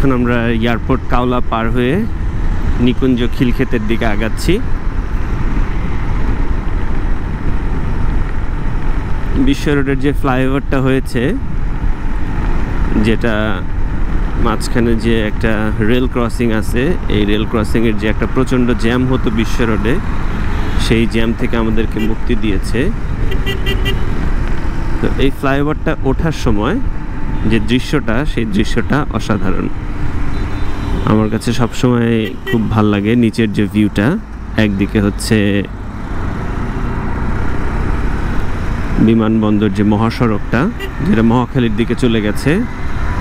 এখন আমরা এয়ারপোর্ট কাওলা পার হয়ে নিকুঞ্জ খিলক্ষেতের দিকে আগাচ্ছি। বিশ্ব রোডের যে ফ্লাইওভারটা হয়েছে, যেটা মাঝখানে যে একটা রেল ক্রসিং আছে, এই রেল ক্রসিংয়ের যে একটা প্রচণ্ড জ্যাম হতো বিশ্ব রোডে, সেই জ্যাম থেকে আমাদেরকে মুক্তি দিয়েছে। তো এই ফ্লাইওভারটা ওঠার সময় যে দৃশ্যটা, সেই দৃশ্যটা অসাধারণ। আমার কাছে সবসময় খুব ভাল লাগে নিচের যে ভিউটা। একদিকে হচ্ছে বিমানবন্দর যে মহাসড়কটা, যেটা মহাখালীর দিকে চলে গেছে,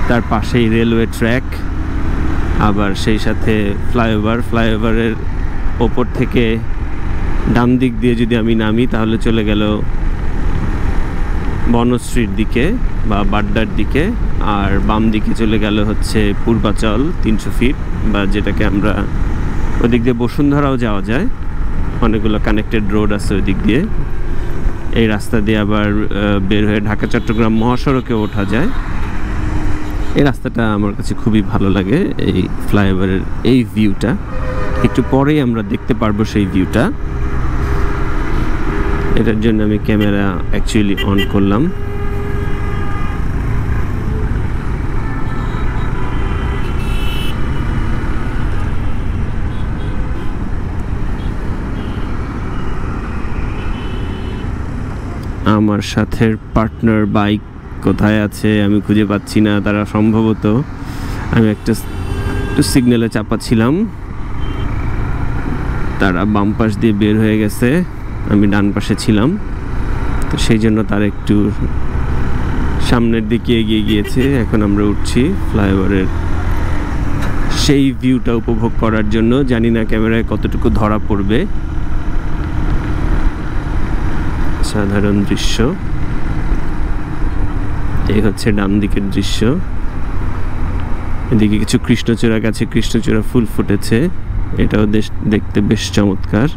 তার পাশেই রেলওয়ে ট্র্যাক, আবার সেই সাথে ফ্লাইওভারের ওপর থেকে ডান দিক দিয়ে যদি আমি নামি তাহলে চলে গেল বনশ্রীর দিকে বা বাড্ডার দিকে, আর বাম দিকে চলে গেল হচ্ছে পূর্বাচল 300 ফিট, বা যেটাকে আমরা ওদিক দিয়ে বসুন্ধরাও যাওয়া যায়, অনেকগুলো কানেক্টেড রোড আছে ওই দিক দিয়ে। এই রাস্তা দিয়ে আবার বের হয়ে ঢাকা চট্টগ্রাম মহাসড়কে ওঠা যায়। এই রাস্তাটা আমার কাছে খুবই ভালো লাগে। এই ফ্লাইওভারের এই ভিউটা একটু পরেই আমরা দেখতে পারবো সেই ভিউটা। এটার জন্য আমি ক্যামেরা অ্যাকচুয়ালি অন করলাম। আমার সাথে পার্টনার বাইক কোথায় আছে আমি খুঁজে পাচ্ছি না। তারা সম্ভবত, আমি একটু সিগন্যালে চাপা ছিলাম, তারা বাম পাশ দিয়ে বের হয়ে গেছে, আমি ডান পাশে ছিলাম, তো সেই জন্য তারা একটু সামনের দিকে এগিয়ে গিয়েছে। এখন আমরা উঠছি ফ্লাইওভারের সেই ভিউটা উপভোগ করার জন্য। জানি না ক্যামেরায় কতটুকু ধরা পড়বে। সাধারণ দৃশ্য এই হচ্ছে ডান দিকের দৃশ্য। এদিকে কিছু কৃষ্ণচূড়া গাছে কৃষ্ণচূড়া ফুল ফুটেছে, এটাও দেখতে বেশ চমৎকার।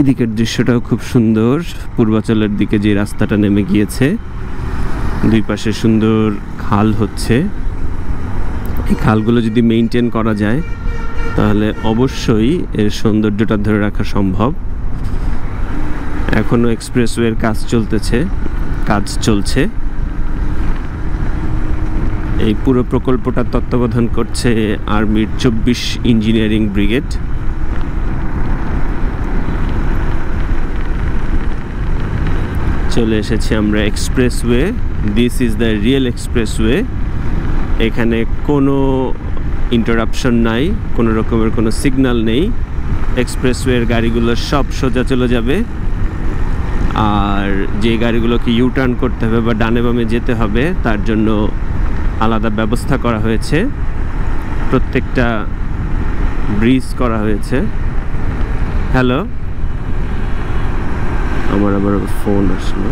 এদিকের দৃশ্যটাও খুব সুন্দর। পূর্বাচলের দিকে যে রাস্তাটা নেমে গিয়েছে, দুই পাশে সুন্দর খাল হচ্ছে। এই খালগুলো যদি মেইনটেইন করা যায় তাহলে অবশ্যই এর সৌন্দর্যটা ধরে রাখা সম্ভব। এখনো এক্সপ্রেসওয়ের কাজ চলছে। এই পুরো প্রকল্পটা তত্ত্বাবধান করছে আর্মির 24 ইঞ্জিনিয়ারিং ব্রিগেড। চলে এসেছি আমরা expressway. This is the real expressway. এখানে কোনো ইন্টারাপশন নাই, কোনো রকমের কোনো সিগন্যাল নেই। এক্সপ্রেসওয়ের গাড়িগুলো সব সোজা চলে যাবে, আর যে গাড়িগুলোকে ইউটার্ন করতে হবে বা ডানে বামে যেতে হবে তার জন্য আলাদা ব্যবস্থা করা হয়েছে। প্রত্যেকটা ব্রিজ করা হয়েছে। হ্যালো, আমার আবার ফোন আসলো।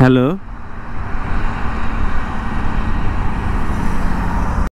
হ্যালো।